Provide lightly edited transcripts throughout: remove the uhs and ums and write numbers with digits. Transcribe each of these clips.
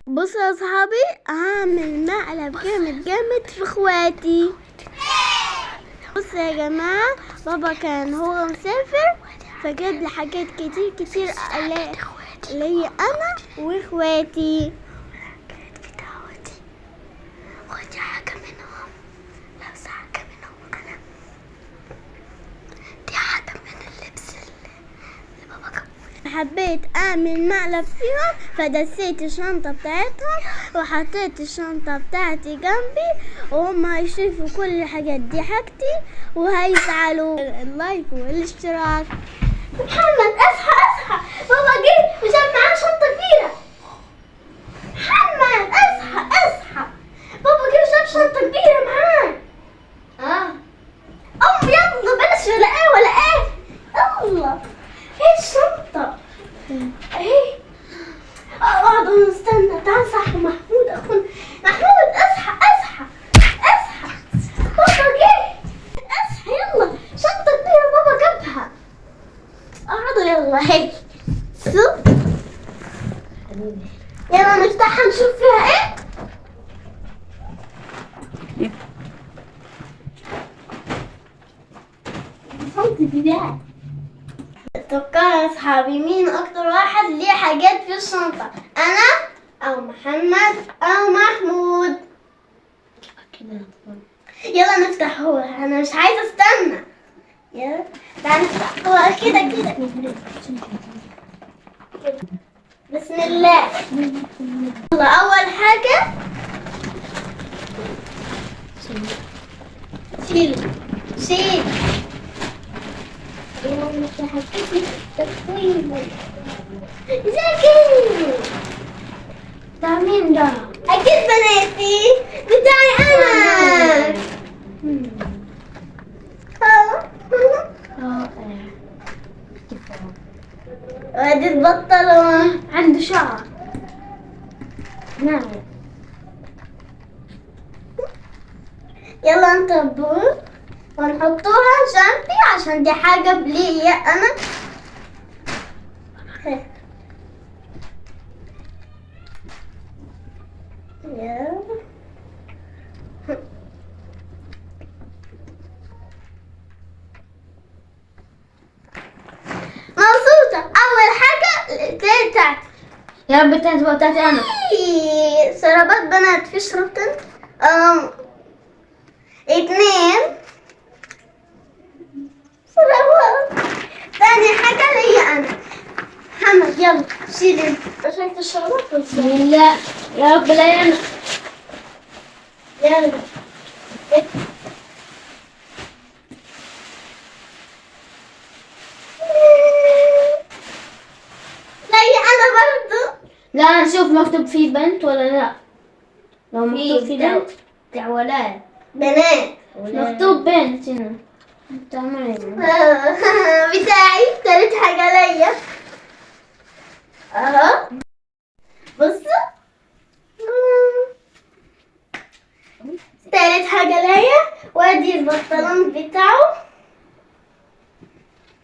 بصوا يا صحابي، هعمل مقلب جامد جامد في اخواتي. بصوا يا جماعة، بابا كان هو مسافر فجاب لي حاجات كتير كتير اللي هي انا واخواتي. خدي حاجة منهم، لو حاجة منهم انا. دي حاجة من اللبس اللي بابا جابه. حبيت اعمل مقلب فيهم فدسيت الشنطة بتاعتهم وحطيت الشنطة بتاعتي جنبي، وهم هيشوفوا كل الحاجات دي حاجتي وهيزعلوا. اللايك والاشتراك. محمد اصحى اصحى، بابا جه وجاب معاه شنطة كبيرة. محمد اصحى اصحى، بابا جه وجاب شنطة كبيرة معاه. يلا بلاش ولا ايه ولا ايه. يلا ايه الشنطة اهي. اقعدوا نستنى. تعال صاحبي محمود اخونا. محمود اصحى اصحى اصحى، بابا جه. اصحى يلا، شنطة كبيرة بابا جابها. اقعدوا يلا هي. شوف يلا نفتحها نشوف فيها ايه. شنطة جديدة. توقعوا يا اصحابي مين اكتر واحد ليه حاجات في الشنطة، انا او محمد او محمود؟ يلا نفتح. هو انا مش عايزة استنى. يلا تعال نفتح. هو كده كده. بسم الله. يلا اول حاجة شيل شيل. زكي ده مين ده؟ أكيد بناتي بتاعي أنا. وادي البطلون عنده شعر. نعم. يلا نطبق ونحطوها جنبي عشان دي حاجة بليا أنا. مبسوطة. أول حاجة التاني بتاعتي. يا رب تبقى بتاعتي انا. شرابات بنات. في شربتين. 2 شرابات. تاني حاجة ليا أنا. محمد يلا شيل انت. شايف الشرابات؟ بسم الله. يا رب لا انا. يلا ليا أنا برضو. لا انا اشوف مكتوب فيه بنت ولا لا. لو مكتوب فيه بنت بتاع ولاد بنات. مكتوب بنت هنا. تمام. بتاعي. تالت حاجة ليا اهو. بصوا تالت حاجة ليا. وادي البنطلون بتاعه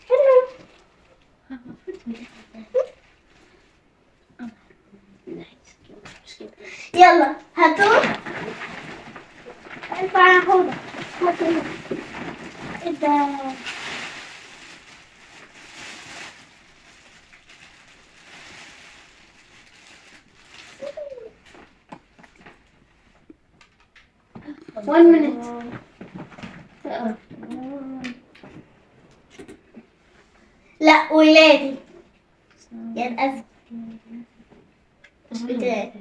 حلو. يلا هاتوا. ارفع يا حوضة. هاتوا. ايه ده؟ One minute. لا ولادي. يا الأسف مش بتاعي.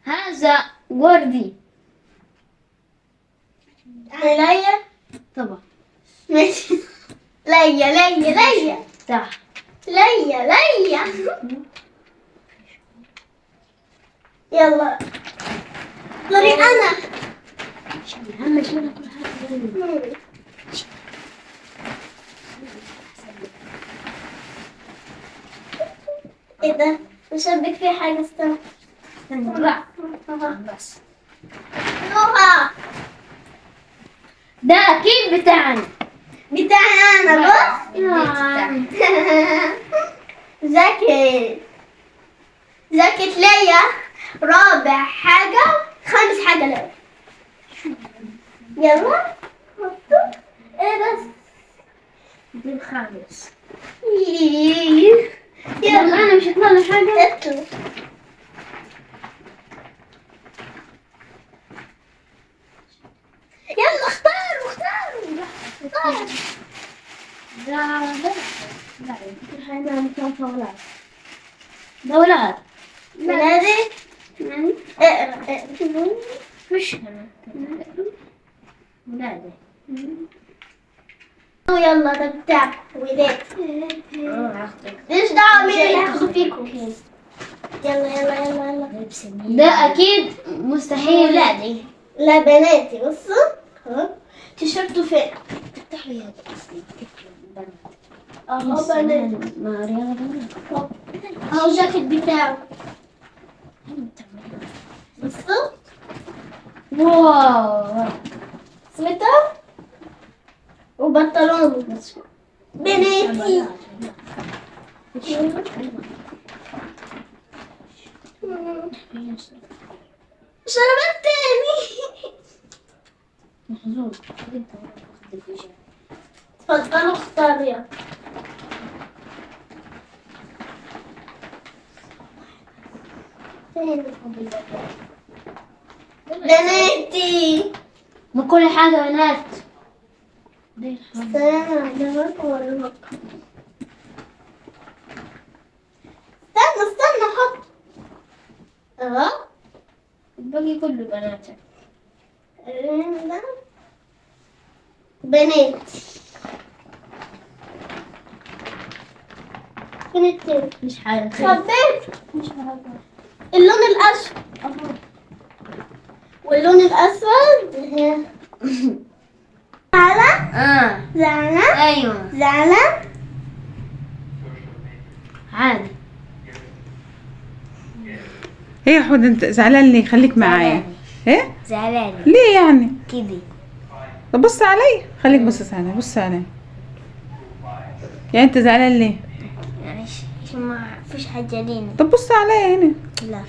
هذا وردي. أنا ليا. طبعا. ماشي. ليا صح. ليا. يلا دوري أنا. اهم شيء كل حاجه. ايه ده؟ مشبك فيه حاجة. استنى. لا بس نوها. ده اكيد بتاعنا. بتاعي أنا. بص بتاعي. ذكي. جاكيت ليا، رابع حاجة، خامس حاجة ليا. يلا حطوا. ايه بس دي الخامس. يلا انا مش هطلع حاجة. اطلع. يلا اختاروا اختاروا. لا كل حاجة مطولات. دولات. نادي يعني اقرا. مش أنا. ولادي. يلا ده بتاعك ولاد. أخذك. ليش دعوة مين اللي هاخده فيكم. يلا يلا يلا يلا. ده أكيد مستحيل. ولادي. لا بناتي بصوا. تيشيرتوا فين؟ افتح لي هذا. اهو بنات. ما رياضة بنات. اهو الجاكيت بتاعه. بصوا. واو. سويتر وبنطلون. بناتي. شربت تاني. محزون. تفضلوا اختاروا يلا. بناتي. ما كل حاجة بنات. استنى حط. اهو. الباقي كله بناتك. بنات. فين التاني؟ مش حاجة. خبيت. مش حاجة. اللون الأسود واللون الأسود. زعلان؟ زعلان؟ أيوة. زعلان؟ عادي. ايه يا حود انت زعلان ليه؟ خليك معايا. ايه؟ زعلانة. ليه يعني؟ كذي. طب بص علي، خليك بص علي، بص علي. يعني انت زعلان ليه؟ يعني ما فيش حاجة لينا. طب بص علي هنا. لا.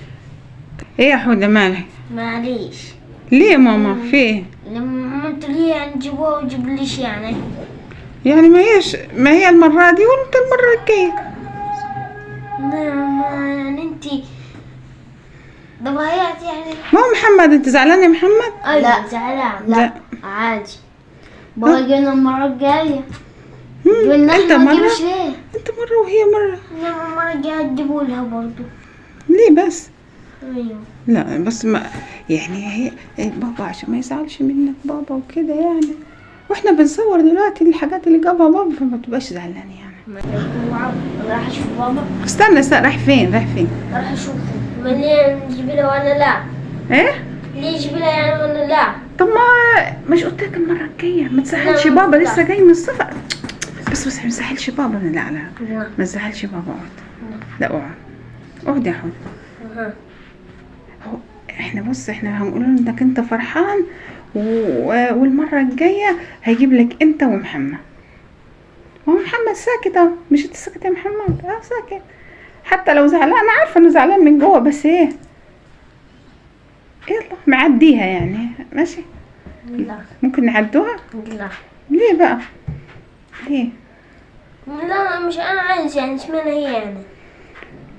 ايه يا حودة مالك؟ معليش. ليه يا ماما؟ في ايه؟ لما انتوا ليه نجيبوه وجيب ليش يعني؟ يعني ما هي المرة دي وانت المرة الجاية. لا ما انتي ضبايات يعني. ما هو محمد، انت زعلان يا محمد؟ لا زعلان. لا. لا عادي. بقينا المرة الجاية. قلنا انت ما مرة نجيبش ليه؟ انت مرة وهي مرة. لما المرة الجاية تجيبوا لها برضو. ليه بس؟ ايوه. لا بس ما يعني هي بابا عشان ما يزعلش منك بابا وكده يعني، واحنا بنصور دلوقتي الحاجات اللي جابها بابا، فما تبقاش زعلان يعني. راح اشوف بابا. استنى رايح فين؟ رايح فين؟ راح اشوفه. ما ليه نجيب له وانا لا؟ ايه؟ ليه يجيب لها يعني وانا لا؟ طب ما مش قلت لك المره الجايه ما تزعلش لا، بابا، لا. لسه جاي من السفر. بس ما تزعلش بابا. لا لا. ما تزعلش بابا، اقعد. لا اقعد يا حود. احنا بص احنا هنقول له انك انت فرحان والمره الجايه هيجيب لك انت ومحمد. هو محمد ساكت اهو، مش انت ساكت يا محمد؟ ساكت حتى لو زعلان، انا عارفه انه زعلان من جوه، بس ايه يلا معديها يعني. ماشي. لا. ممكن نعدوها. لا. ليه بقى؟ ليه؟ لا مش انا عايز يعني اشمعنى هي يعني.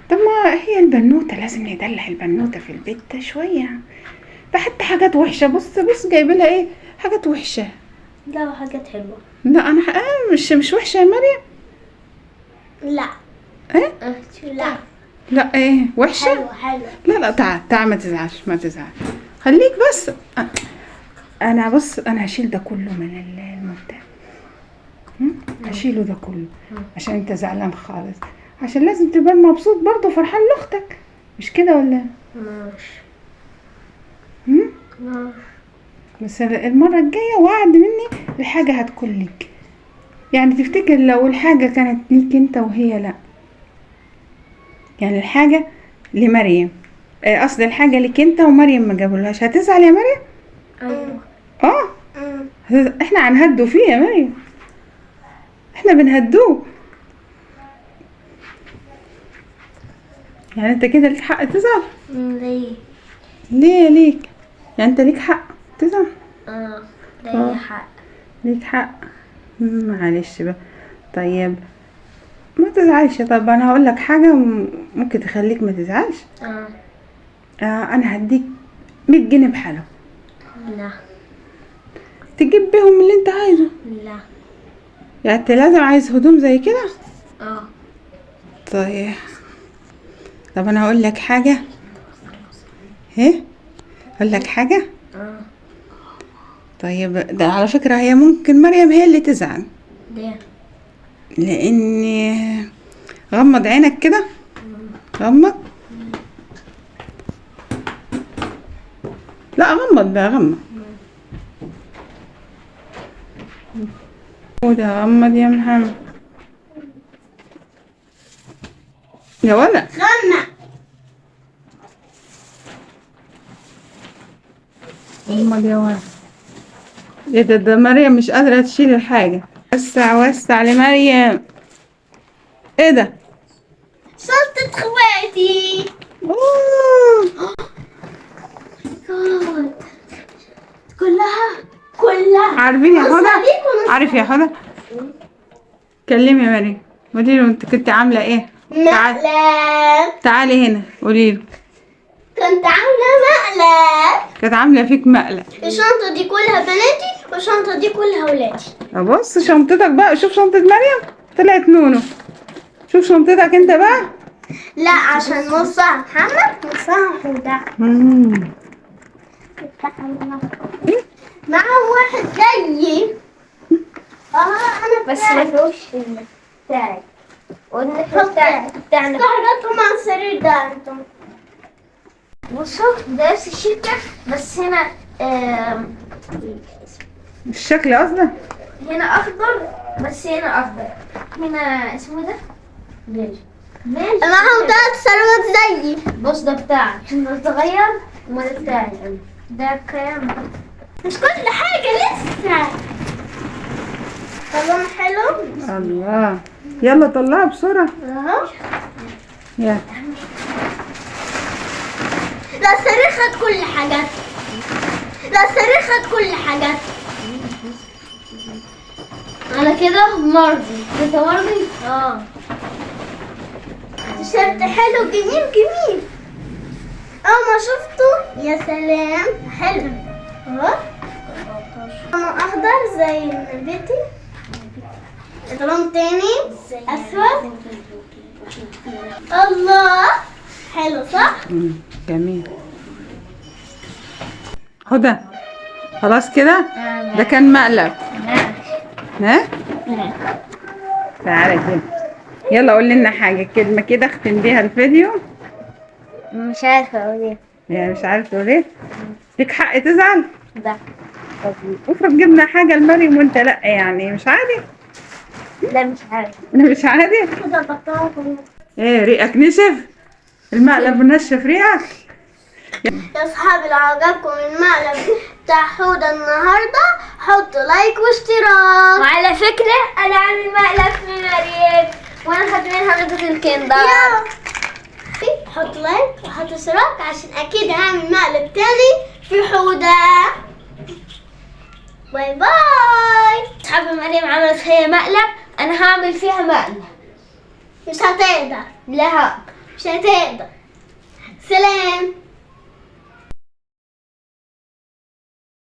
طب ما هي البنوته لازم ندلع البنوته في البيت ده شويه، ده حتى حاجات وحشه. بص جايب لها ايه؟ حاجات وحشه. لا حاجات حلوة. لا انا مش وحشه يا مريم. لا. ايه؟ لا. لا ايه وحشه؟ حلو. لا تعال ما تزعلش خليك بس. انا بص انا هشيل ده كله من المبدأ. هشيله ده كله عشان انت زعلان خالص، عشان لازم تبقى مبسوط برضه فرحان لاختك، مش كده ولا؟ ماشي. بس المرة الجاية وعد مني الحاجة هتكون ليك. يعني تفتكر لو الحاجة كانت ليك انت وهي لا، يعني الحاجة لمريم، قصدي الحاجة ليك انت ومريم ما جابولهاش، هتزعل يا مريم؟ ايوه. احنا هنهدوا فيه يا مريم، احنا بنهدوه. يعني انت كده ليك حق تزعل؟ ليه؟ ليه ليك؟ يعني انت ليك حق تزعل؟ ليه حق. ليك حق. معلش بقى. طيب ما تزعلش. طب انا هقول لك حاجه ممكن تخليك ما تزعلش. انا هديك 100 جنيه بحالهم. لا تجيب بيهم اللي انت عايزه. لا. يعني انت لازم عايز هدوم زي كده؟ طيب. طب انا هقول لك حاجه. ايه؟ اقول لك حاجه. طيب ده على فكره هي ممكن مريم هي اللي تزعل. ليه؟ لان غمض عينك كده. غمض. لا غمض بقى غمض. وده غمض يا محمد يا ولد. غمض يا ولد. ايه ده مريم مش قادرة تشيل الحاجة. وسع لمريم. ايه ده؟ شنطة اخواتي. اوه. كلها. عارفين يا هدى؟ عارف يا هدى؟ كلمي يا مريم. قولي له انت كنت عاملة ايه؟ مقلب. تعالي هنا قولي له. كنت عاملة مقلب. كانت عاملة فيك مقلب. الشنطة دي كلها بناتي والشنطة دي كلها ولادي. بص شنطتك بقى. شوف شنطة مريم طلعت نونو. شوف شنطتك انت بقى. لا عشان نصها محمد نصها حودة. مع واحد زيي. انا بس ما فيهوش بتاعي. والنحو بتاعنا حاجاتكم على السرير ده انتم. بصوا ده نفس الشركة بس هنا الشكل قصدك؟ هنا أخضر بس هنا أخضر. هنا اسمه ده بيج. معهم 3 سلوات زيي. بص ده بتاعك عشان تتغير وما ده بتاعي. ده كام؟ مش كل حاجة لسه. طبعا حلو. الله. يلا طلعها بسرعة. يلا. لا السرير خد كل حاجات. على كده مرضي. انت مرضي؟ تيشيرت حلو جميل. اول ما شفته يا سلام حلو. انا اخضر زي بيتي. لون تاني اسود. الله حلو صح؟ جميل. هدى خلاص كده. ده كان مقلب. ها؟ تعالى كده. يلا قول لنا حاجة كلمة كده اختم بيها الفيديو. مش عارفة اقول ايه. يعني مش عارف تقول ايه؟ ليك حق تزعل؟ ده افرض جبنا حاجة لمريم وانت لا يعني مش عادي؟ لا مش عارف. مش عادي؟ ايه ريقك نشف؟ المقلب منشف ريقك؟ يا اصحابي لو عجبكم المقلب بتاع حودة النهارده حطوا لايك واشتراك. وعلى فكرة انا عامل مقلب في مريم وانا خدت منها نقطة الكندر. يلا حط لايك وحط اشتراك عشان اكيد هعمل مقلب تاني في حودة. باي باي. اصحاب مريم عملت هي مقلب انا هعمل فيها مقلب. مش هتقدر. لا مش هتقدر. سلام.